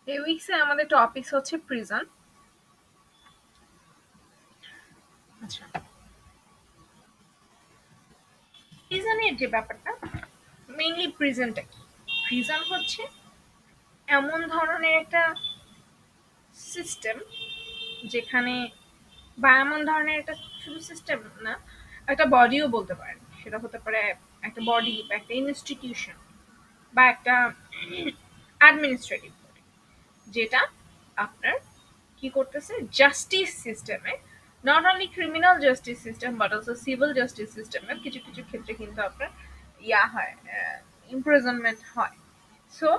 এই উইকসে আমাদের টপিকস হচ্ছে প্রিজন। আচ্ছা, প্রিজনের যে ব্যাপারটা, মেইনলি প্রিজনটা কি? প্রিজন হচ্ছে এমন ধরনের একটা সিস্টেম যেখানে, বা এমন ধরনের একটা শুধু সিস্টেম না, একটা বডিও বলতে পারেন। সেটা হতে পারে একটা বডি বা একটা ইনস্টিটিউশন বা একটা অ্যাডমিনিস্ট্রেটিভ বডি, যেটা আপনার কি করতেছে, জাস্টিস সিস্টেমে, not only criminal justice system but also civil justice সিস্টেমে কিছু কিছু ক্ষেত্রে কিন্তু আপনার ইয়া হয়, ইমপ্রিজনমেন্ট হয়। সো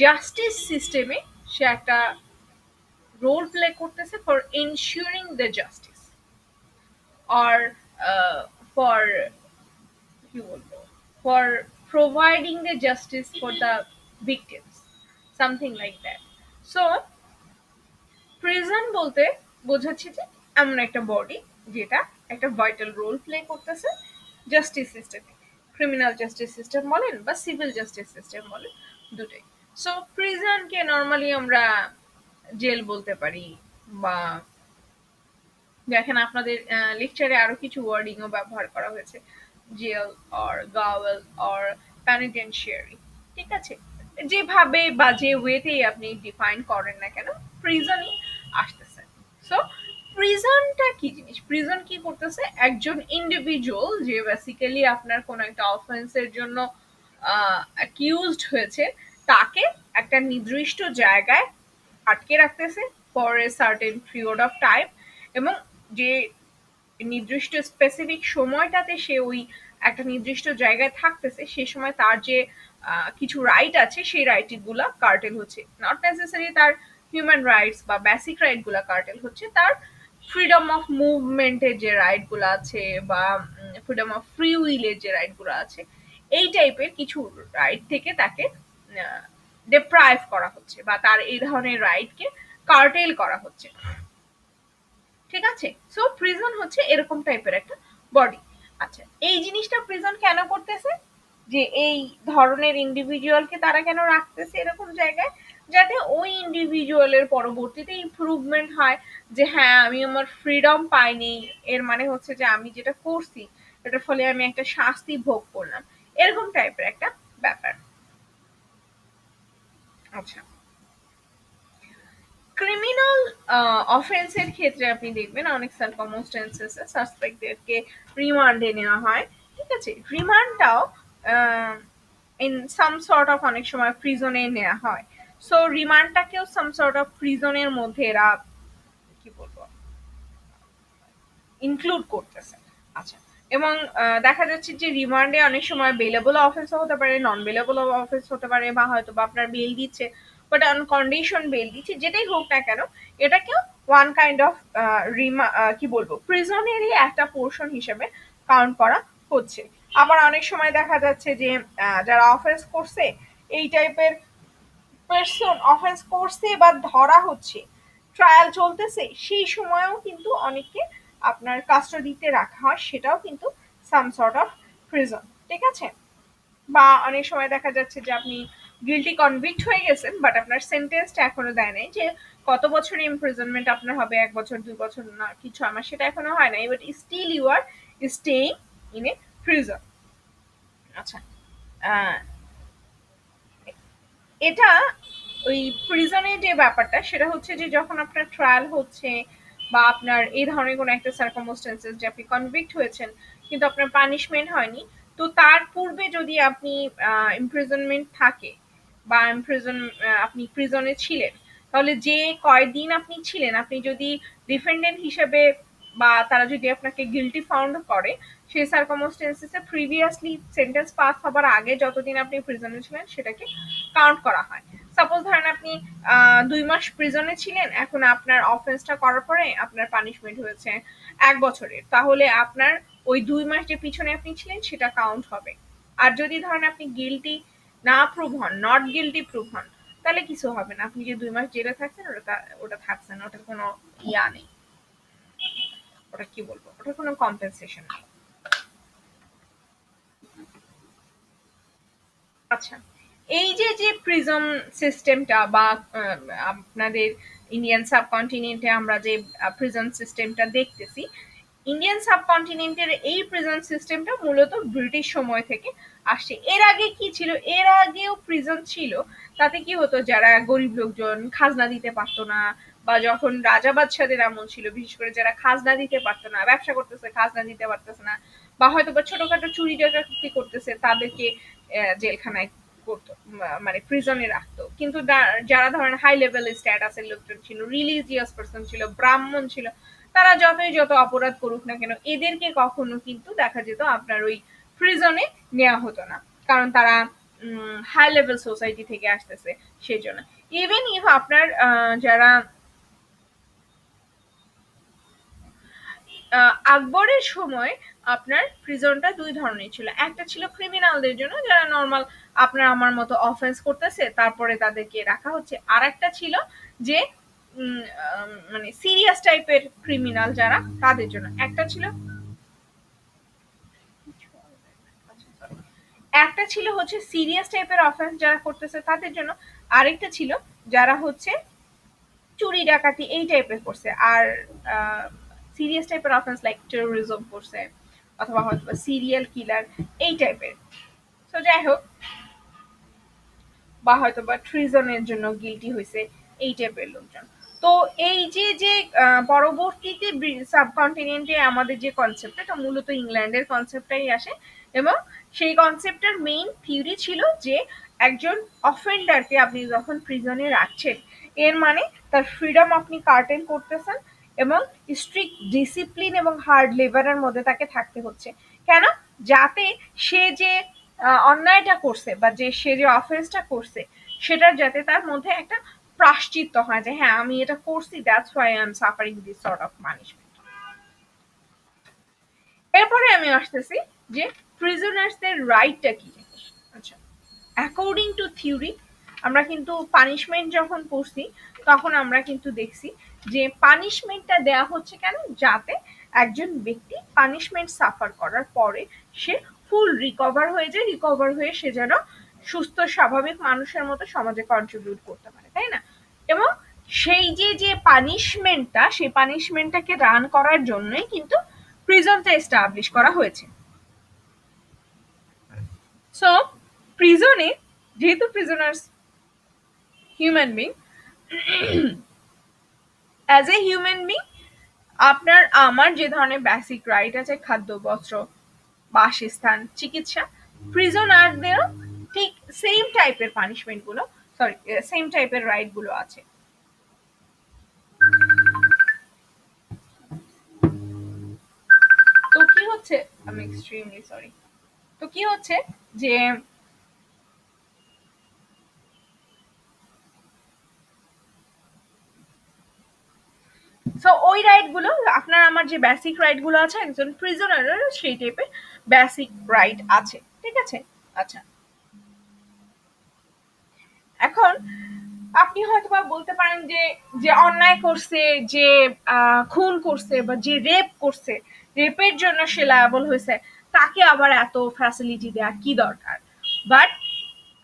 জাস্টিস সিস্টেমে সে একটা রোল প্লে করতেছে for ensuring the justice, or for কি বলবো, for providing the justice for the victims, something like that. So prison বলতে বোঝাচ্ছে যে এমন একটা বডি যেটা একটা ভাইটাল রোল প্লে করতেছে জাস্টিস সিস্টেমে, ক্রিমিনাল জাস্টিস সিস্টেম বলেন বা সিভিল জাস্টিস সিস্টেম বলেন, দুটোই। সো প্রিজনকে নর্মালি আমরা জেল বলতে পারি, বা দেখেন আপনাদের লেকচারে আরো কিছু ওয়ার্ডিংও ব্যবহার করা হয়েছে, জেল অর গাওয়েল অর প্যানিটেনশিয়ারি। ঠিক আছে, যেভাবে বা যে ওয়েতেই আপনি ডিফাইন করেন না কেন, প্রিজনই আসতেছে। সো প্রিজনটা কি জিনিস? প্রিজন কি করতেছে, একজন ইন্ডিভিজুয়াল যে বেসিক্যালি আপনার কোনো একটা অফেন্সের জন্য অ্যাকিউজড হয়েছে, তাকে একটা নির্দিষ্ট জায়গায় আটকে রাখতেছে for a certain period of time, এবং যে নির্দিষ্ট স্পেসিফিক সময়টাতে সে ওই একটা নির্দিষ্ট জায়গায় থাকতেছে, সে সময় তার যে কিছু রাইট আছে, সেই রাইট গুলা কার্টেল হচ্ছে, নট নেসেসারি তার হিউম্যান রাইটস বা বেসিক রাইট গুলা কার্টেল হচ্ছে, তার ফ্রিডম অফ মুভমেন্টের যে রাইট গুলো আছে বা ফ্রিডম অফ ফ্রি উইলের যে রাইট গুলো আছে, এই টাইপের কিছু রাইট থেকে তাকে ডিপ্রাইভ করা হচ্ছে, বা তার এই ধরনের রাইটকে কার্টেল করা হচ্ছে। ঠিক আছে, সো প্রিজন হচ্ছে এরকম টাইপের একটা বডি। আচ্ছা, এই জিনিসটা প্রিজন কেন করতেছে, যে এই ধরনের ইন্ডিভিজুয়ালকে তারা কেন রাখতেছে এরকম জায়গায়, যাতে ওই ইন্ডিভিজুয়ালের পরবর্তীতে ইমপ্রুভমেন্ট হয়, যে হ্যাঁ আমি আমার ফ্রিডম পাইনি, এর মানে হচ্ছে যে আমি যেটা করছি এটার ফলে আমি একটা শাস্তি ভোগ করলাম, এরকম টাইপের একটা ব্যাপার। আচ্ছা, ক্রিমিনাল অফেন্সের ক্ষেত্রে আপনি দেখবেন অনেক সার্কামস্টেন্সেসে সাসপেক্টদেরকে রিমান্ডে নেওয়া হয়। ঠিক আছে, রিমান্ডটাও ইন সাম সর্ট অফ অনেক সময় প্রিজনে নেওয়া হয়। সো রিমান্ডটাকেও সাম সর্ট অফ প্রিজনের মধ্যে এরা কি বলবো ইনক্লুড করতেছে। আচ্ছা, এবং দেখা যাচ্ছে যে রিমান্ডে অনেক সময় বেলেবল অফেন্সও হতে পারে, নন বেলেবল অফেন্স হতে পারে, বা হয়তো বা আপনার বেল দিচ্ছে বাট অন কন্ডিশন বেল দিচ্ছে, যেটাই হোক না কেন, এটাকেও ওয়ান কাইন্ড অফ কি বলবো প্রিজনেরই একটা পোর্শন হিসেবে কাউন্ট করা হচ্ছে। আবার অনেক সময় দেখা যাচ্ছে যে যারা অফেন্স করছে, এই টাইপের পার্সন অফেন্স করছে বা ধরা হচ্ছে, ট্রায়াল চলতেছে, সেই সময়েও কিন্তু অনেককে আপনার কাস্টডিতে রাখা হয়, সেটাও কিন্তু সাম সর্ট অফ প্রিজন। ঠিক আছে, বা অনেক সময় দেখা যাচ্ছে যে আপনি গিলটি কনভিক্ট হয়ে গেছেন বাট আপনার সেন্টেন্সটা এখনো দেয় নাই, যে কত বছর ইমপ্রিজনমেন্ট আপনার হবে, 1 বছর 2 বছর না কি 6 মাস, সেটা এখনো হয় নাই, but still you are staying in a prison. আচ্ছা, আহ, এটা ওই প্রিজনের যে ব্যাপারটা, সেটা হচ্ছে যে যখন আপনার ট্রায়াল হচ্ছে, বা আপনার এই ধরনের কোনো একটা সার্কামস্টেন্সেস যে আপনি কনভিক্ট হয়েছেন কিন্তু আপনার পানিশমেন্ট হয়নি, তো তার পূর্বে যদি আপনি ইমপ্রিজনমেন্ট থাকে বা ইমপ্রিজন আপনি প্রিজনে ছিলেন, তাহলে যে কয়দিন আপনি ছিলেন, আপনি যদি ডিফেন্ডেন্ট হিসেবে বা তারা যদি আপনাকে গিলটি ফাউন্ড করে, সেই সার্কামস্টেন্সেসে প্রিভিয়াসলি সেন্টেন্স পাস হবার আগে যতদিন আপনি প্রিজনে ছিলেন সেটাকে কাউন্ট করা হয়। সাপোজ ধরেন আপনি 2 মাস প্রিজনে ছিলেন, এখন আপনার অফেন্সটা করার পরে আপনার পানিশমেন্ট হয়েছে 1 বছরের, তাহলে আপনার ওই 2 মাস যে পিছনে আপনি ছিলেন সেটা কাউন্ট হবে। আর যদি ধরেন আপনি গিলটি না প্রুভ হন, নট গিলটি প্রুভ হন, তাহলে কিছু হবে না, আপনি যে 2 মাস জেলে থাকছেন ওটা ওটা থাকছেন, ওটার কোনো ইয়া নেই, ওটা কি বলবো, ওটার কোনো কম্পেনসেশন নেই। আচ্ছা, এই যে যে প্রিজম সিস্টেমটা বা আপনাদের ইন্ডিয়ান সাবকন্টিনেন্টে আমরা যে প্রিজন সিস্টেমটা দেখতেছি, ইন্ডিয়ান সাবকন্টিনেন্টের এই প্রিজন সিস্টেমটা মূলত ব্রিটিশ সময় থেকে আসছে। এর আগে কি ছিল, এর আগেও প্রিজন ছিল। তাতে কি হতো, যারা গরিব লোকজন খাজনা দিতে পারতো না, বা যখন রাজা বাদশাদের আমল ছিল, বিশেষ করে যারা খাজনা দিতে পারতো না, ব্যবসা করতেছে খাজনা দিতে পারতেছে না, বা হয়তো বা ছোটখাটো চুরি ডাকাতি করতেছে, তাদেরকে জেলখানায় করতো, মানে প্রিজনে রাখতো। কিন্তু যারা ধরেন হাই লেভেল স্ট্যাটাসের লোকজন ছিল, রিলিজিয়াস পার্সন ছিল, ব্রাহ্মণ ছিল, তারা যত অপরাধ করুক না কেন, এদেরকে কখনো কিন্তু দেখা যেত আপনার ওই প্রিজনে নেওয়া হতো না, কারণ তারা হাই লেভেল সোসাইটি থেকে আসতেছে সেজন্য। ইভেন ইফ আপনার যারা আকবরের সময় আপনার প্রিজনটা দুই ধরনের ছিল। একটা ছিল ক্রিমিনালদের জন্য, যারা নর্মাল আপনার আমার মতো অফেন্স করতেছে, তারপরে তাদেরকে রাখা হচ্ছে। আর একটা ছিল যে মানে সিরিয়াস টাইপের ক্রিমিনাল যারা, তাদের জন্য একটা ছিল। একটা ছিল হচ্ছে সিরিয়াস টাইপের অফেন্স যারা করতেছে তাদের জন্য, আরেকটা ছিল যারা হচ্ছে চুরি ডাকাতি এই টাইপের করছে। আর সিরিয়াস টাইপের অফেন্স লাইক টেরোরিজম করছে, অথবা হয়তো সিরিয়াল কিলার এই টাইপের। তো যাই হোক, বা হয়তো বা ট্রিজনের জন্য গিলটি হয়েছে, এই টাইপের লোকজন। তো এই যে যে পরবর্তীতে সাবকন্টিনেন্টে আমাদের যে কনসেপ্ট, এটা মূলত ইংল্যান্ডের কনসেপ্টটাই আসে, এবং সেই কনসেপ্টের মেইন থিওরি ছিল যে একজন অফেন্ডারকে আপনি যখন প্রিজনে রাখছেন, এর মানে তার ফ্রিডম আপনি কার্টেন করতেছেন, এবং স্ট্রিক্ট ডিসিপ্লিন এবং হার্ড লেবারের মধ্যে তাকে থাকতে হচ্ছে। কেন? যাতে সে যে অন্যায়টা করছে, বা যে সে যে অফেন্সটা করছে, সেটার যাতে তার মধ্যে একটা প্রায়শ্চিত্ত হয়, যে হ্যাঁ আমি এটা করছি, that's why I am suffering this sort of punishment. এরপরে আমি আসতেছি যে প্রিজনার্সদের রাইটটা কি জিনিস। আচ্ছা, অ্যাকর্ডিং টু থিওরি, আমরা কিন্তু পানিশমেন্ট যখন পড়ছি, তখন আমরা কিন্তু দেখছি যে পানিশমেন্টটা দেয়া হচ্ছে কেন, যাতে একজন ব্যক্তি পানিশমেন্ট সাফার করার পরে সে ফুল রিকভার হয়ে যায়, রিকভার হয়ে সে যেন সুস্থ স্বাভাবিক মানুষের মতো সমাজে কন্ট্রিবিউট করতে পারে, তাই না? এবং সেই যে যে পানিশমেন্টটা, সেই পানিশমেন্টটাকে রান করার জন্যই কিন্তু প্রিজনটা এস্টাবলিশ করা হয়েছে। সো প্রিজনে, যেহেতু prisoners human being, as a human being আপনার আমার যে ধরনের বেসিক রাইট আছে, খাদ্য, বস্ত্র, বাসস্থান, চিকিৎসা, প্রিজনারদেরও ঠিক সেম টাইপের পানিশমেন্ট গুলো, সরি, সেম টাইপের রাইট গুলো আছে। তো কি হচ্ছে, আমি এক্সট্রিমলি সরি, তো কি হচ্ছে যে সো ওই রাইট গুলো, আপনার আমার যে বেসিক রাইট গুলো আছে, একজন প্রিজনারের সেই টাইপের বেসিক রাইট আছে, ঠিক আছে? আচ্ছা, এখন আপনি হয়তো বা বলতে পারেন যে যে অন্যায় করছে, যে খুন করছে, বা যে রেপ করছে, রেপের জন্য সে লায়াবল হয়েছে, তাকে আবার এত ফ্যাসিলিটি দেওয়া কি দরকার? বাট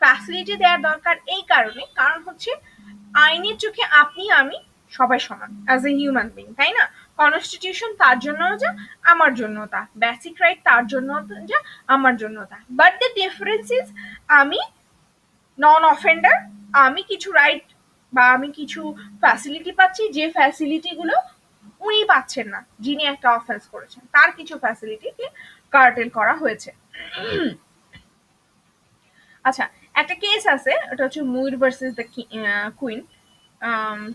ফ্যাসিলিটি দেওয়ার দরকার এই কারণে, কারণ হচ্ছে আইনের চোখে আপনি আমি সবাই সমান অ্যাজ এ হিউম্যান বিং, তাই না? কনস্টিটিউশন তার জন্য যা, আমার জন্য তা, বেসিক রাইট তার জন্য যা, আমার জন্য তা। বাট দ্য ডিফারেন্স ইজ, আমি নন অফেন্ডার, আমি কিছু রাইট বা আমি কিছু ফ্যাসিলিটি পাচ্ছি, যে ফ্যাসিলিটি গুলো উনি পাচ্ছেন না, যিনি একটা অফেন্স করেছেন, তার কিছু ফ্যাসিলিটিকে কার্টেল করা হয়েছে। আচ্ছা, একটা কেস আছে, ওটা হচ্ছে মুইর ভার্সেস দ্য কুইন,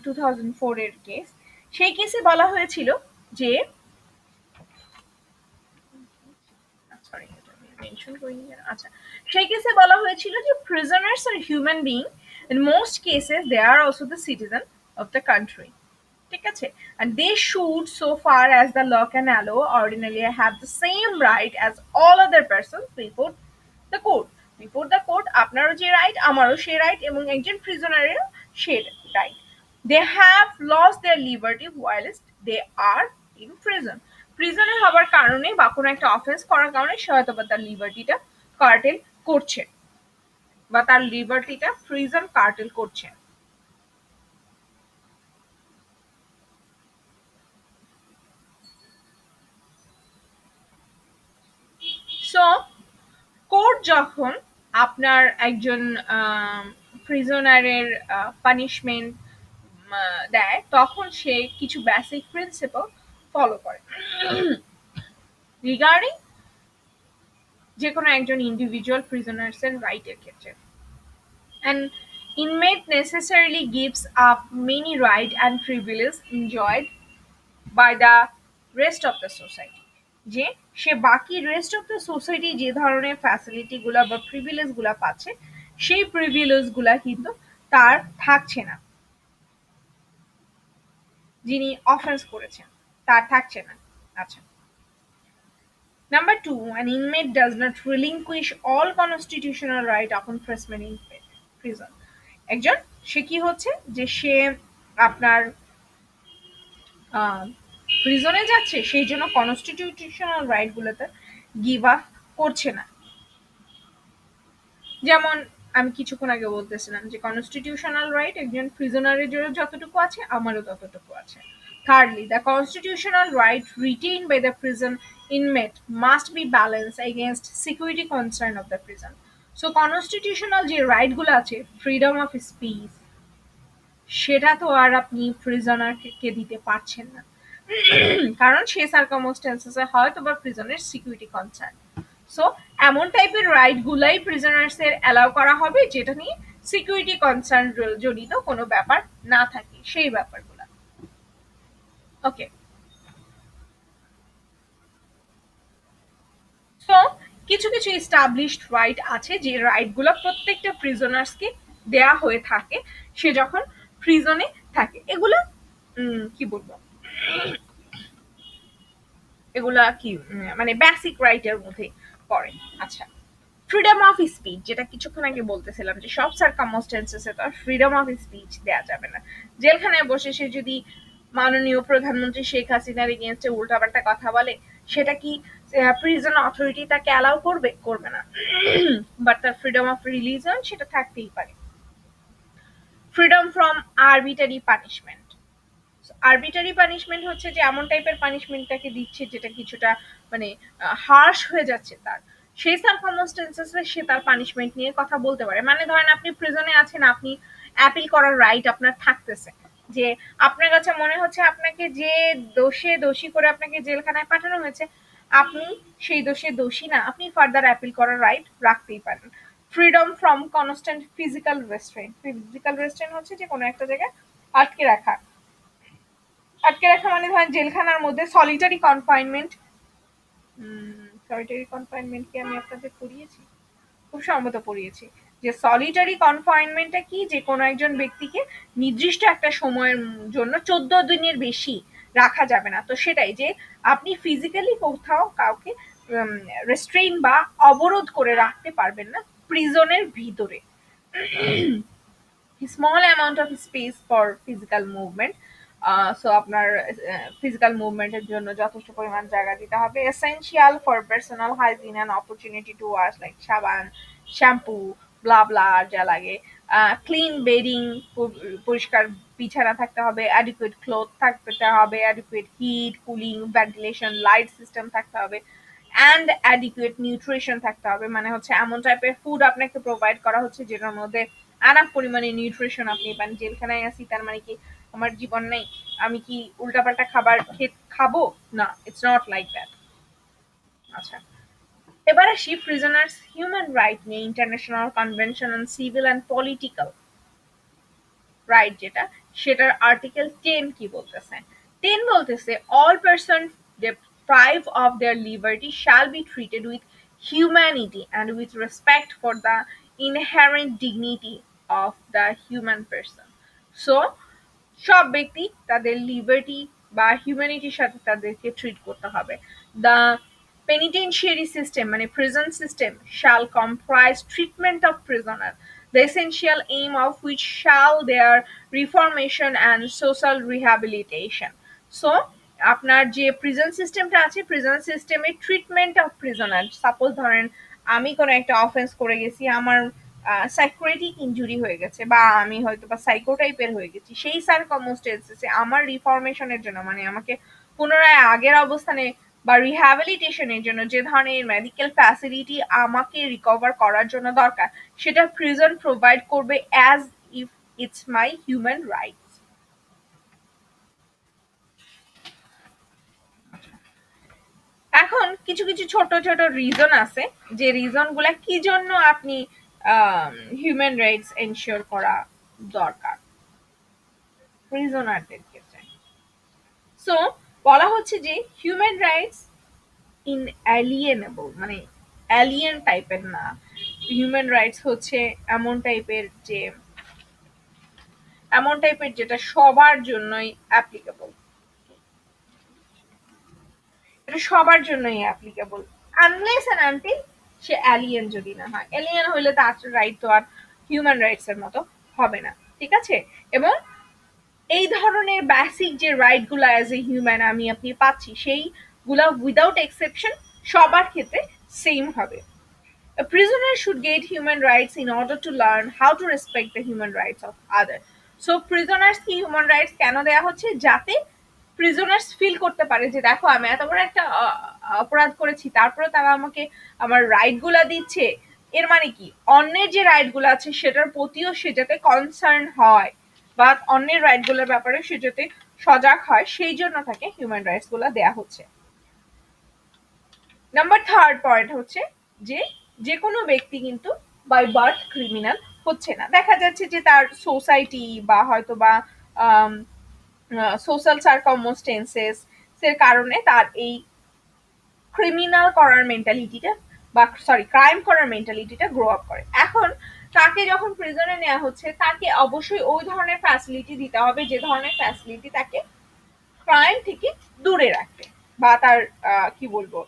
2004 এর কেস। সেই কেসে বলা হয়েছিল যে, সরি মেনশন করিনি কেন, আচ্ছা, সেই কেসে বলা হয়েছিল যে prisoners are human being, in most cases they are also the citizen of the country, ঠিক আছে? And they should, so far as the law can allow, ordinarily have the same right as all other persons before the court. Before the court আপনারও যে right, আমারও সে right, এবং একজন প্রিজনারেরও সে right. They have lost their liberty whilst they are in prison. প্রিজনে হবার কারণে বা কোনো একটা অফেন্স করার কারণে সে হয়তো বা তার লিবার্টিটা কার্টেল করছে। বা তার লিবার্টিটা প্রিজন কার্টেল করছে। সো কোর্ট যখন আপনার একজন প্রিজনারের পানিশমেন্ট দেয়, তখন সে কিছু বেসিক প্রিন্সিপাল ফলো করে রিগার্ডিং যে কোনো একজন ইন্ডিভিজুয়াল প্রিজনার্স এর রাইটের ক্ষেত্রে। An inmate necessarily gives up many rights and privileges enjoyed by the rest of the society. যে সে বাকি রেস্ট অফ দ্য সোসাইটি যে ধরনের ফ্যাসিলিটি গুলা বা প্রিভিলেজ গুলা পাচ্ছে, সেই প্রিভিলেজ গুলা কিন্তু তার থাকছে না, যিনি অফেন্স করেছেন তার থাকছে না। আচ্ছা, number two, an inmate does not relinquish all constitutional right upon placement in prison. একজন সে কি হচ্ছে যে সে আপনার প্রিজনে যাচ্ছে, সেই জন্য কনস্টিটিউশনাল রাইট গুলোতে গিভ আপ করছে না। যেমন আমি কিছুক্ষণ আগে বলতেছিলাম যে কনস্টিটিউশনাল রাইট একজন প্রিজনারের জন্য যতটুকু আছে, আমারও ততটুকু আছে। Thirdly, the constitutional right retained by the prison inmate must be balanced against security concern of the prison. So constitutional যে রাইট গুলো আছে, ফ্রিডম অফ স্পিচ, সেটা তো আর আপনি প্রিজনারকে দিতে পারছেন না, কারণ সে সার্কামস্টেন্সেসে হয়তো বা প্রিজনের সিকিউরিটি কনসার্ন। সো এমন টাইপের রাইট গুলাই প্রিজনার্স এর অ্যালাউ করা হবে যেটা নিয়ে সিকিউরিটি কনসার্ন জড়িত কোনো ব্যাপার না থাকে, সেই ব্যাপারগুলো। ওকে, সো কিছু কিছু এস্টাবলিশড রাইট আছে যে রাইট গুলো প্রত্যেকটা প্রিজনার্সকে দেয়া হয়ে থাকে সে যখন প্রিজনে থাকে। এগুলো কি বলবো, এগুলা কি মানে বেসিক রাইটের মধ্যে পড়ে। আচ্ছা, ফ্রিডম অফ স্পিচ, যেটা কিছুক্ষণ আগে বলতেছিলাম যে সব সার্কামস্টেন্সেসে তো ফ্রিডম অফ স্পিচ দেওয়া যাবে না। জেলখানায় বসে সে যদি মাননীয় প্রধানমন্ত্রী শেখ হাসিনার এগেনস্টে উল্টাপাল্টা কথা বলে, সেটা কি প্রিজন অথরিটি তাকে অ্যালাউ করবে? করবে না। বাট তার ফ্রিডম অফ রিলিজন সেটা থাকতেই পারে। Freedom from arbitrary punishment, arbitrary punishment হচ্ছে যে এমন টাইপের পানিশমেন্টটাকে দিচ্ছে যেটা কিছুটা মানে হার্শ হয়ে যাচ্ছে তার, সেই সার্কামস্টেন্সেসে সে তার পানিশমেন্ট নিয়ে কথা বলতে পারে। মানে ধরেন আপনি প্রিজনে আছেন, আপনি অ্যাপিল করার রাইট আপনার থাকতেছে, যে আপনার কাছে মনে হচ্ছে আপনাকে যে দোষে দোষী করে আপনাকে জেলখানায় পাঠানো হয়েছে, আপনি সেই দোষে দোষী না, আপনি ফার্দার অ্যাপিল করার রাইট রাখতেই পারেন। Freedom from constant physical restrained, physical restrained হচ্ছে যে কোনো একটা জায়গায় আটকে রাখা। আটকে রাখা মানে ধরেন জেলখানার মধ্যে সলিটারি কনফাইনমেন্ট। সলিটারি কনফাইনমেন্ট কি আমি আপনাদের পড়িয়েছি? খুব সম্ভবত পড়িয়েছি যে সলিটারি কনফাইনমেন্টটা কি, যে কোনো একজন ব্যক্তিকে নির্দিষ্ট একটা সময়ের জন্য 14 দিনের বেশি রাখা যাবে না। তো সেটাই যে আপনি ফিজিক্যালি কোথাও কাউকে রেস্ট্রেইন বা অবরোধ করে রাখতে পারবেন না প্রিজনের ভিতরে। Small amount of speech for physical movement, so আপনার ফিজিক্যাল মুভমেন্টের জন্য যথেষ্ট পরিমাণ জায়গা দিতে হবে। Essential for personal hygiene and opportunity to wash, like সাবান, শ্যাম্পু, ব্লা ব্লা যা লাগে। ক্লিন বেডিং, পরিষ্কার বিছানা থাকতে হবে। অ্যাডিকুয়েট ক্লোথ থাকতে হবে। Adequate heat, cooling, ventilation, light system থাকতে হবে। অ্যান্ড অ্যাডিকুয়েট নিউট্রিশন থাকতে হবে, মানে হচ্ছে এমন টাইপের ফুড আপনাকে প্রোভাইড করা হচ্ছে যেটার মধ্যে এনাফ পরিমাণে নিউট্রিশন আপনি পান। জেলখানায় আছি তার মানে কি আমার জীবন নেই, আমি কি উল্টাপাল্টা খাবার খাবো? না, ইটস নট লাইক দ্যাট। আচ্ছা, এবার আসি প্রিজনার্স হিউম্যান রাইট নিয়ে। International convention on civil and political right যেটা, সেটার আর্টিকেল 10 কি বলতেছে? 10 বলতেছে all persons deprived of their liberty shall be treated with humanity and with respect for the inherent dignity of the human person. So সব ব্যক্তি তাদের liberty বা হিউম্যানিটির সাথে তাদেরকে ট্রিট করতে হবে। দ্য penitentiary system মানে prison system shall comprise treatment of prisoner, the essential aim of which shall their reformation and social rehabilitation. So আপনার যে প্রিজন সিস্টেমটা আছে, প্রিজন সিস্টেমে ট্রিটমেন্ট অফ প্রিজনার, সাপোজ ধরেন আমি কোনো একটা অফেন্স করে গেছি, আমার সাইকোটিক ইনজুরি হয়ে গেছে বা আমি হয়তো বা সাইকো টাইপের হয়ে গেছি, সেই সার্কামস্টেন্সেসে আমার রিফরমেশনের জন্য মানে আমাকে পুনরায় আগের অবস্থানে বা রিহ্যাবিলিটেশনের জন্য যে ধরনের মেডিকেল ফ্যাসিলিটি আমাকে রিকভার করার জন্য দরকার, সেটা প্রিজন প্রোভাইড করবে as if it's my human rights. এখন কিছু কিছু ছোট ছোট রিজন আছে, যে রিজন গুলা কি জন্য আপনি হিউম্যান রাইটস এনশিওর করা দরকার প্রিজনারদের ক্ষেত্রে। সো বলা হচ্ছে যে হিউম্যান রাইটস ইনএলিয়েনেবল, মানে অ্যালিয়েন টাইপের না। হিউম্যান রাইটস হচ্ছে এমন টাইপের যে এমন টাইপের যেটা সবার জন্যই অ্যাপ্লিকেবল, এটা সবার জন্যই অ্যাপ্লিকেবল, আনলেস এন্ড আনটিল সে অ্যালিয়েন যদি না হয়। এলিয়েন হইলে তার রাইট তো আর হিউম্যান রাইটস এর মতো হবে না, ঠিক আছে? এবং এই ধরনের বেসিক যে রাইট গুলা অ্যাজ এ হিউম্যান আমি আপনি পাচ্ছি, সেইগুলা উইদাউট এক্সেপশন সবার ক্ষেত্রে সেম হবে। A prisoner should get human rights in order to learn how to respect the human rights of others. So prisoners কি human rights কেন দেয়া হচ্ছে? যাতে prisoners ফিল করতে পারে যে দেখো আমি এত বড় একটা অপরাধ করেছি, তারপরে তারা আমাকে আমার রাইট গুলা দিচ্ছে। এর মানে কি অন্যের যে রাইট গুলো আছে সেটার প্রতিও সে যাতে কনসার্ন হয় বা অন্যের রাইট গুলোর ব্যাপারে সে যাতে সজাগ হয়, সেই জন্য তাকে হিউম্যান রাইটস গুলা দেয়া হচ্ছে। নাম্বার থার্ড পয়েন্ট হচ্ছে যে যে কোনো ব্যক্তি কিন্তু বাই বার্থ ক্রিমিনাল হচ্ছে না। দেখা যাচ্ছে যে তার সোসাইটি বা হয়তো বা সোশ্যাল সার্কামস্টেন্সেস এর কারণে তার এই ক্রিমিনাল করার মেন্টালিটিটা বা সরি ক্রাইম করার মেন্টালিটিটা গ্রো আপ করে। এখন তাকে যখন প্রিজনে নেওয়া হচ্ছে তাকে অবশ্যই ওই ধরনের ফ্যাসিলিটি দিতে হবে যে ধরনের ফ্যাসিলিটি তাকে ক্রাইম থেকে দূরে রাখবে বা তার কি বলবো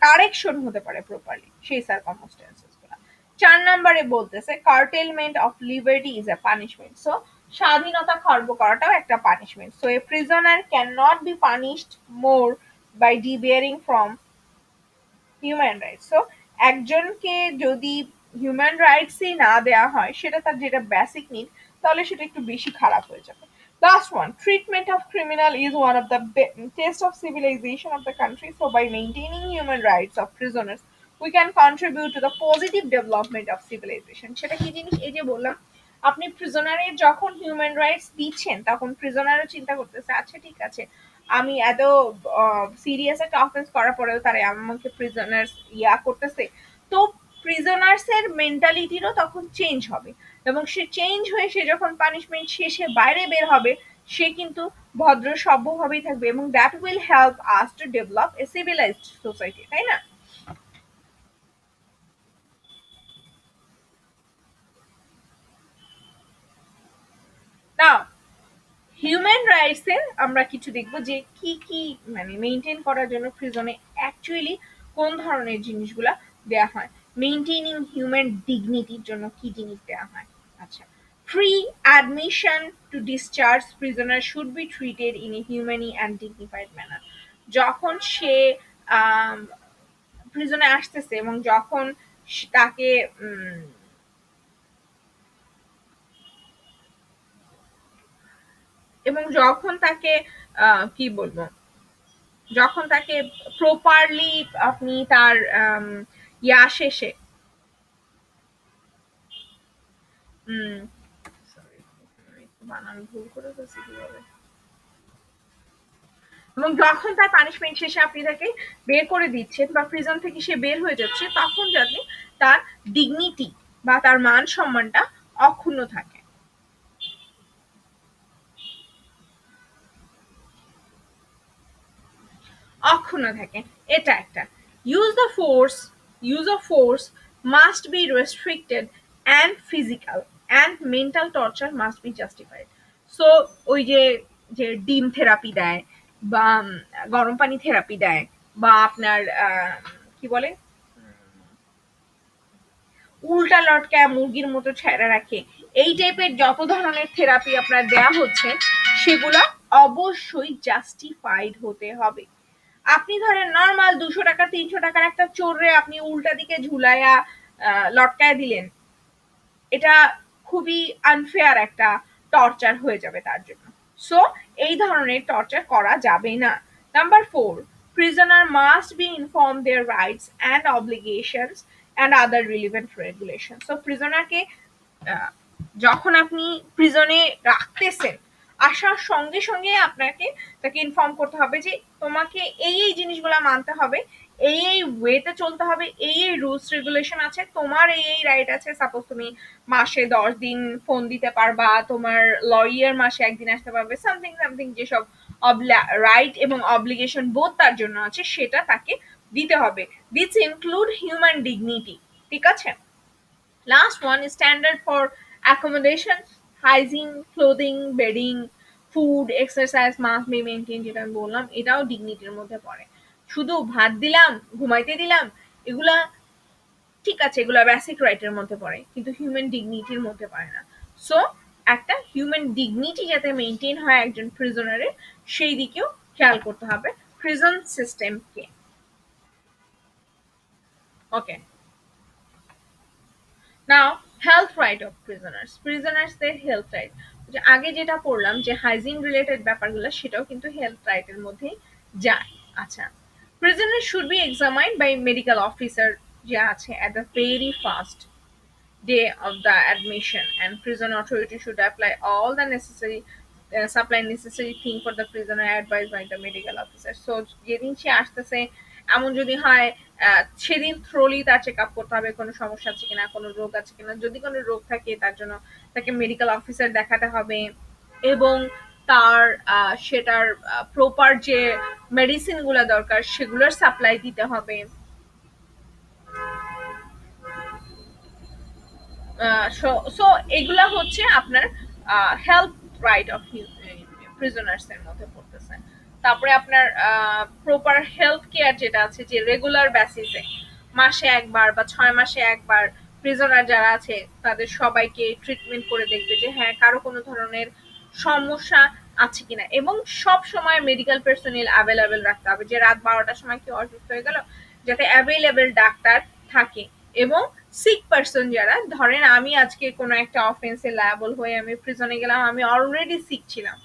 কারেকশন হতে পারে প্রপারলি সেই সার্কামস্টেন্সেস গুলো। 4 নম্বরে বলতেছে curtailment of liberty is a punishment. So স্বাধীনতা খর্ব করাটাও একটা punishment. So a prisoner can not be punished more by debarring from human rights. So একজনকে যদি হিউম্যান রাইটসই না দেওয়া হয়, সেটা তার যেটা বেসিক নিড, তাহলে সেটা একটু বেশি খারাপ হয়ে যাবে। Last one, treatment of criminal is one of the test of civilization of the country. So by maintaining human rights of prisoners, we can contribute to the positive development of civilization. সেটা কি জিনিস? এই যে বললাম, আপনি প্রিজনারের যখন human rights দিচ্ছেন তখন প্রিজনারও চিন্তা করতেছে আচ্ছা ঠিক আছে, আমি এত সিরিয়াস একটা অফেন্স করার পরেও তারা আমাকে প্রিজনার্স ইয়া করতেছে। তো প্রিজনার্স এর মেন্টালিটিরও তখন চেঞ্জ হবে এবং সে চেঞ্জ হয়ে সে যখন পানিশমেন্ট শেষে বাইরে বের হবে, সে কিন্তু ভদ্র সভ্যভাবেই থাকবে এবং that will help us to develop a civilised society, তাই না? নাও হিউম্যান রাইটস এর আমরা কিছু দেখবো যে কি কি মানে মেনটেন করার জন্য প্রিজনে অ্যাকচুয়ালি কোন ধরনের জিনিসগুলা দেয়া হয়। মেইনটেইনিং হিউম্যান ডিগনিটির জন্য কি জিনিস দেয়া হয়? আচ্ছা, free admission to discharge prisoner should be treated in a humane and dignified manner. যখন সে প্রিজনে আসতেছে এবং যখন তাকে এবং যখন তাকে কি বলবো, যখন তাকে প্রপারলি আপনি তার ইয়া শেষে sorry, বানান ভুল করে ফেলছি কিভাবে, এবং যখন তার পানিশমেন্ট শেষে আপনি তাকে বের করে দিচ্ছেন বা প্রিজন থেকে সে বের হয়ে যাচ্ছে, তখন যাতে তার ডিগনিটি বা তার মান সম্মানটা অক্ষুণ্ণ থাকে, অক্ষুণ্ণ থাকে। এটা একটা use of force must be restricted and physical and mental torture must be justified. So ওই যে যে ডিম থেরাপি দেয় বা গরম পানি থেরাপি দেয় বা আপনার কি বলে উল্টা লটকায় মুরগির মতো ছেড়ে রাখে, এই টাইপের যত ধরনের থেরাপি আপনার দেয়া হচ্ছে সেগুলো অবশ্যই জাস্টিফাইড হতে হবে। আপনি ধরেন নর্মাল 200 টাকা 300 টাকার একটা চোররে আপনি উল্টা দিকে ঝুলাইয়া লটকায় দিলেন, এটা খুবই আনফেয়ার একটা টর্চার হয়ে যাবে তার জন্য। সো এই ধরনের টর্চার করা যাবে না। Number 4, prisoner must be informed their rights and obligations and other relevant regulations. So prisoner কে যখন আপনি প্রিজনে রাখতেছেন, আসার সঙ্গে সঙ্গে আপনাকে তাকে ইনফর্ম করতে হবে যে তোমাকে এই এই জিনিসগুলো মানতে হবে, এই এই ওয়েতে চলতে হবে, এই এই রুলস রেগুলেশন আছে, তোমার এই এই রাইট আছে। সাপোজ তুমি মাসে 10 দিন ফোন দিতে পারবা, তোমার লয়ার মাসে একদিন আসতে পারবে, সামথিং সামথিং যেসব রাইট এবং অব্লিগেশন বোধ তার জন্য আছে সেটা তাকে দিতে হবে। This include human dignity. ঠিক আছে। Last one is standard for accommodation, hygiene, clothing, bedding, food, exercise must be maintained, যেটা আমি বললাম এটাও ডিগনিটির মধ্যে পড়ে। শুধু ভাত দিলাম, ঘুমাইতে দিলাম, এগুলা ঠিক আছে, এগুলা বেসিক রাইটের মধ্যে পড়ে, কিন্তু হিউম্যান ডিগনিটির মধ্যে পড়ে না। সো একটা হিউম্যান ডিগনিটি যাতে মেনটেন হয় একজন প্রিজনারের, সেই দিকেও খেয়াল করতে হবে প্রিজন সিস্টেমকে। Okay, now health right of prisoners, প্রিজনার্সদের হেলথ রাইট, যে আগে যেটা পড়লাম যে হাইজিন রিলেটেড ব্যাপারগুলো, সেটাও কিন্তু হেলথ রাইটের মধ্যেই যায়। আচ্ছা, prisoner should be examined by medical officer যে আছে at the very first day of the admission, and prison authority should apply all the necessary supply necessary thing for the prisoner advised by the medical officer. So যেদিন সে আসতেছে, এমন যদি হয় সেদিন thoroughly তার check up করতে হবে কোনো সমস্যা আছে কিনা, কোনো রোগ আছে কিনা, যদি কোনো রোগ থাকে তার জন্য তাকে মেডিকেল অফিসার দেখাতে হবে, এবং তার সেটার প্রপার যে মেডিসিন গুলা দরকার সেগুলোর সাপ্লাই দিতে হবে। সো এগুলা হচ্ছে আপনার হেলথ রাইট অফ প্রিজনার্স এর মধ্যে পড়তেছে। তারপরে আপনার প্রপার হেলথ কেয়ার যেটা আছে, যে রেগুলার বেসিসে মাসে একবার বা 6 মাসে একবার প্রিজনার যারা আছে তাদের সবাইকে ট্রিটমেন্ট করে দেখবে যে হ্যাঁ কারো কোনো ধরনের সমস্যা আছে কিনা, এবং সব সময় মেডিকেল পার্সোনেল অ্যাভেলেবেল রাখতে হবে, যে রাত 12টার সময় কেউ অসুস্থ হয়ে গেল যাতে অ্যাভেলেবেল ডাক্তার থাকে। এবং সিক পারসন যারা, ধরেন আমি আজকে কোনো একটা অফেন্সে লায়াবল হয়ে আমি প্রিজনে গেলাম, আমি অলরেডি সিক ছিলাম,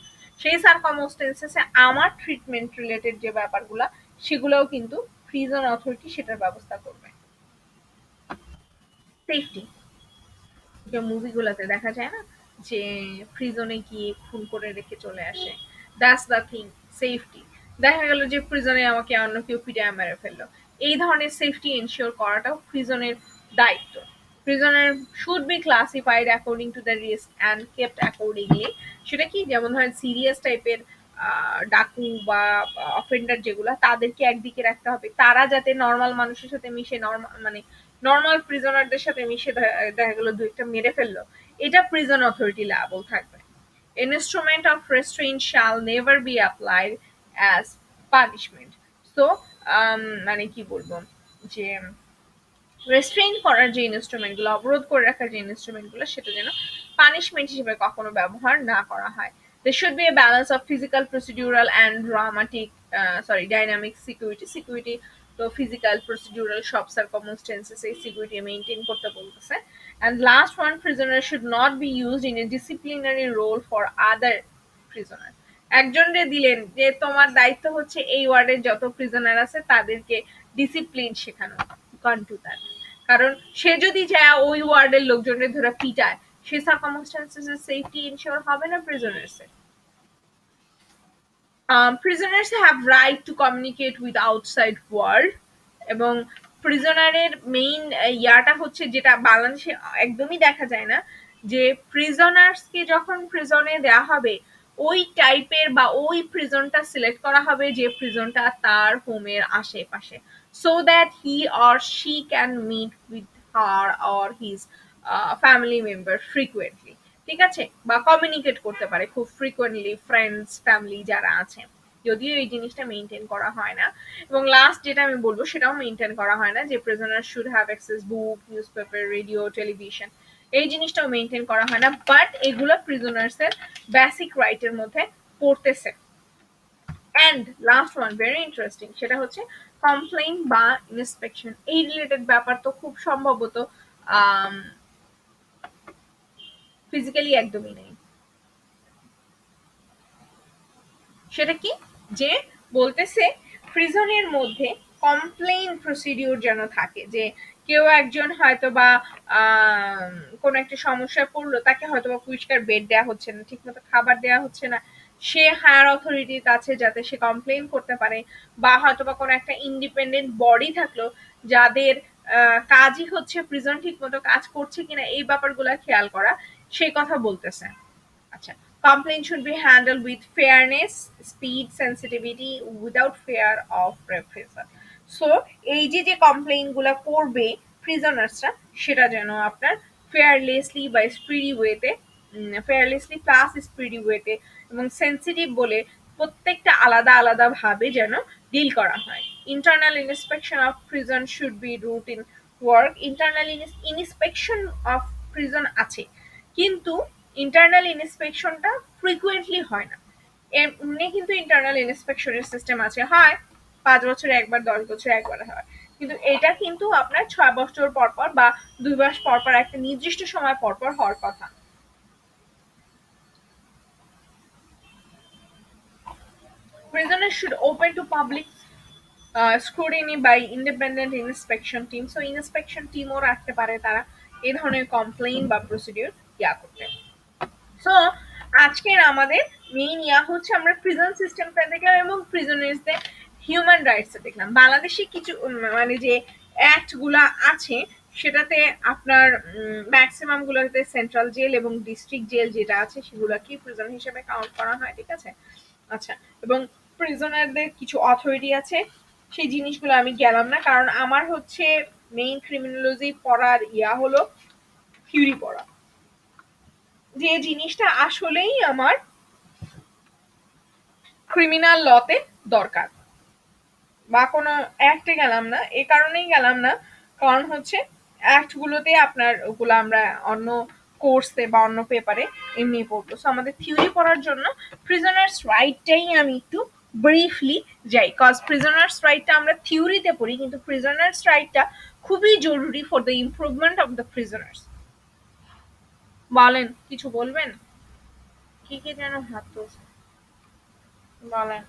সেই সার্কামস্টেন্সেসে আমার ট্রিটমেন্ট রিলেটেড যে ব্যাপারগুলো সেগুলোও কিন্তু প্রিজন অথরিটি সেটার ব্যবস্থা করবে। সেফটি, যে মুভিগুলোতে দেখা যায় না যে প্রিজনে গিয়ে খুন করে রেখে চলে আসে, দ্যাটস দ্য থিং, সেফটি। দেখা গেল যে প্রিজনে আমাকে অন্য কেউ পিটায় মেরে ফেললো, এই ধরনের সেফটি এনশিওর করাটাও প্রিজনের দায়িত্ব। Prisoner should be classified according to the risk and kept accordingly. সেটা কি, যেমন ধরেন সিরিয়াস টাইপের ডাকু বা অফেন্ডার যেগুলো, তাদেরকে একদিকে রাখতে হবে, তারা যাতে নর্মাল মানুষের সাথে মিশে, নর্মাল মানে নর্মাল প্রিজনারদের সাথে মিশে দেখা গেল দু একটা মেরে ফেললো, এটা প্রিজন অথরিটি লায়াবল থাকবে। Instrument of restrain shall never be applied as punishment. So মানে কি বলবো, যে রেস্ট্রেইন করার যে ইনস্ট্রুমেন্টগুলো, অবরোধ করে রাখার যে ইনস্ট্রুমেন্টগুলো, সেটা যেন পানিশমেন্ট হিসেবে কখনো ব্যবহার না করা হয়। There should be a balance of physical, procedural, and dynamic security. Security তো physical, procedural সব circumstances এই security maintain করতে বলতেছে। And last one, prisoner should not be used in a disciplinary role for other prisoner. একজনরে দিলেন যে তোমার দায়িত্ব হচ্ছে এই ওয়ার্ডের যত প্রিজনার আছে তাদেরকে ডিসিপ্লিন শেখানো, can't do that। কারণ সে যদি যায় ওই ওয়ার্ডের লোকজনের ধরে পিটায়, সেই সার্কামস্টেন্সেসে সেফটি ইনশিওর হবে না প্রিজনার্স এর। prisoners have right to communicate with outside world, এবং প্রিজনারের মেইন ইয়াটা হচ্ছে, যেটা বাংলাদেশে একদমই দেখা যায় না, যে প্রিজনার্সকে যখন প্রিজনে দেওয়া হবে ওই টাইপের বা ওই প্রিজনটা সিলেক্ট করা হবে যে প্রিজনটা তার হোমের আশেপাশে, so that he or she can meet with her or his family member frequently. ঠিক আছে, বা কমিউনিকেট করতে পারে খুব ফ্রিকোয়েন্টলি ফ্রেন্ডস ফ্যামিলি যারা আছে, যদিও এই জিনিসটা মেনটেন করা হয় না। এবং লাস্ট যেটা আমি বলবো সেটাও মেনটেন করা হয় না, যে prisoner should have access book, news paper, radio, television, এই জিনিসটাও মেনটেন করা হয় না, বাট এগুলো প্রিজনার্স এর বেসিক রাইটের মধ্যে পড়তেছে। And last one very interesting, সেটা হচ্ছে কমপ্লেইন বা ইন্সপেকশন। এই রিলেটেড ব্যাপার তো খুব সম্ভবত ফিজিক্যালি একদমই নেই। সেটা কি? যে বলতেছে প্রিজনের মধ্যে কমপ্লেইন প্রসিডিউর যেন থাকে, যে কেউ একজন হয়তো বা কোনো একটা সমস্যায় পড়লো, তাকে হয়তো বা পরিষ্কার বেড দেওয়া হচ্ছে না, ঠিক মতো খাবার দেওয়া হচ্ছে না, সে হায়ার অথরিটির কাছে যাতে সে কমপ্লেইন করতে পারে, বা হয়তো বা কোনো একটা ইন্ডিপেন্ডেন্ট বডি থাকলো যাদের কাজই হচ্ছে প্রিজন ঠিক মতো কাজ করছে কিনা এই ব্যাপারগুলো খেয়াল করা, সেই কথা বলতেছে। আচ্ছা, complaint should be handled with fairness, speed, sensitivity, without fear of reprisal. So এই যে যে কমপ্লেইন গুলা করবে প্রিজনার্সরা, সেটা যেন আপনার ফেয়ারলেসলি বা স্পিডি ওয়েতে, ফেয়ারলেসলি প্লাস স্পিডি ওয়েতে এবং সেন্সিটিভ বলে প্রত্যেকটা আলাদা আলাদা ভাবে যেন ডিল করা হয়। Internal inspection of prison should be routine work. Internal inspection of prison আছে, কিন্তু ইন্টারনাল ইন্সপেকশনটা ফ্রিকুয়েন্টলি হয় না। এমনি কিন্তু ইন্টারনাল ইন্সপেকশনের সিস্টেম আছে, হয় 5 বছরে একবার, 10 বছরে একবার হয়, কিন্তু এটা কিন্তু আপনার 6 বছর পর পর বা 2 মাস পর পর একটা নির্দিষ্ট সময় পর পর হওয়ার কথা। Prisoners should open to public scrutiny by independent inspection team. So inspection teamও রাখতে পারে তারা এই ধরনের কমপ্লেইন বা প্রসিডিউর করতে। সো আজকের আমাদের মেইন হচ্ছে আমরা প্রিজন সিস্টেমটা দেখলাম এবং প্রিজনার্সদের হিউম্যান রাইটস দেখলাম। বাংলাদেশে কিছু মানে যে অ্যাক্ট গুলা আছে সেটাতে আপনার ম্যাক্সিমাম গুলোতে সেন্ট্রাল জেল এবং ডিস্ট্রিক্ট জেল যেটা আছে সেগুলোকে প্রিজন হিসেবে কাউন্ট করা হয়, ঠিক আছে। আচ্ছা, এবং প্রিজনারদের কিছু অথরিটি আছে, সেই জিনিসগুলো আমি গেলাম না, কারণ আমার হচ্ছে মেইন ক্রিমিনোলজি পড়ার হলো থিওরি পড়া, যে জিনিসটা আসলেই আমার ক্রিমিনাল লতে দরকার। বা কোনো অ্যাক্টে গেলাম না, এ কারণেই গেলাম না কারণ হচ্ছে অ্যাক্ট গুলোতে আপনার ওগুলো আমরা অন্য কোর্সে বা অন্য পেপারে এমনি পড়বো। সো আমাদের থিওরি পড়ার জন্য প্রিজনার্স রাইটটাই আমি একটু ব্রিফলি যাই, কজ প্রিজনার্স রাইটটা আমরা থিওরিতে পড়ি, কিন্তু প্রিজনার্স রাইটটা খুবই জরুরি for the improvement of the prisoners. বলেন, কিছু বলবেন? কি কি যেন হাত তুলছে, বলেন।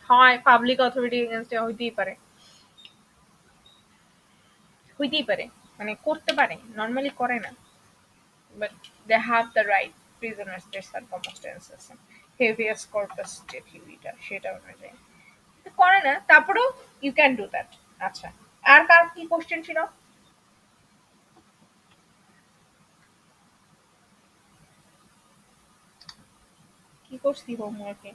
হয় পাবলিক অথরিটি এগেনস্টে হইতেই পারে, হইতেই পারে, মানে করতে পারে, নর্মালি করে না, but they have the right, প্রিজনার্সদের সার্কামস্টেন্সেস হেভিয়াস কর্পাস যে থিওরিটা সেটা অনুযায়ী করে না, তারপরেও ইউ ক্যান ডু দ্যাট। আচ্ছা, আর কার কি কোশ্চেন ছিল? কি করছি হোমওয়ার্কে?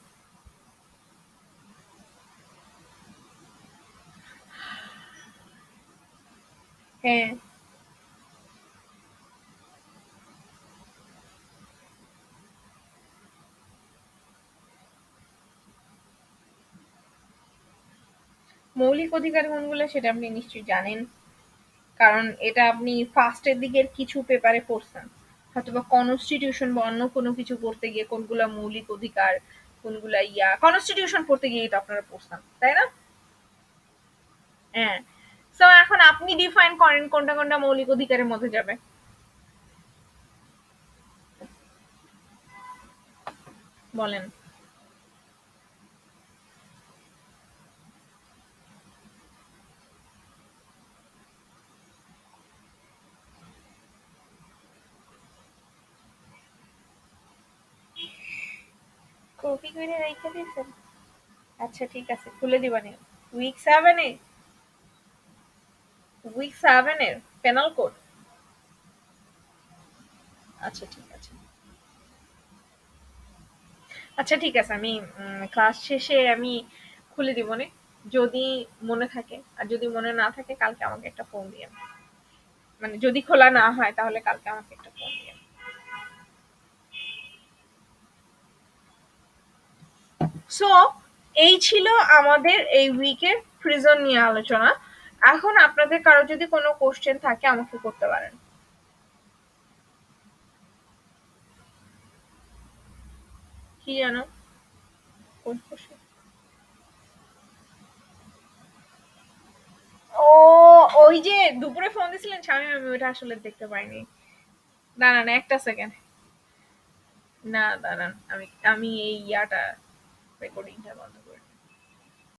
হ্যাঁ, মৌলিক অধিকার কোনগুলো সেটা আপনি নিশ্চয়ই জানেন, কারণ এটা আপনি ফার্স্টের দিকের কিছু পেপারে পড়ছেন, হয়তো বা কনস্টিটিউশন বা অন্য কোনো কিছু পড়তে গিয়ে কোনগুলা মৌলিক অধিকার, কোনগুলা কনস্টিটিউশন পড়তে গিয়ে এটা আপনারা পড়ছেন, তাই না? হ্যাঁ। সো এখন আপনি ডিফাইন করেন কোনটা কোনটা মৌলিক অধিকারের মধ্যে যাবে। বলেন। কপি করে রেখে দিয়েছেন? আচ্ছা ঠিক আছে, খুলে দিবানি। উইক 7 এ, উইক 7 এর পেনাল কোড। আচ্ছা ঠিক আছে, আচ্ছা ঠিক আছে, আমি ক্লাস শেষে আমি খুলে দিব নে, যদি মনে থাকে, আর যদি মনে না থাকে কালকে আমাকে একটা ফোন দিয়ে, মানে যদি খোলা না হয় তাহলে কালকে আমাকে একটা ফোন দিয়ে। সো এই ছিল আমাদের এই উইকের প্রিজন নিয়ে আলোচনা। এখন আপনাদের কারো যদি কোনো কোশ্চেন থাকে আমাকে করতে পারেন। কি জানো? কোন খুশি? ও, ওই যে দুপুরে ফোন দিছিলেন শামীম, আমি ওটা আসলে দেখতে পাইনি। দাঁড়ান একটা সেকেন্ড। না দাঁড়ান, আমি আমি এই রেকর্ডিংটা বন্ধ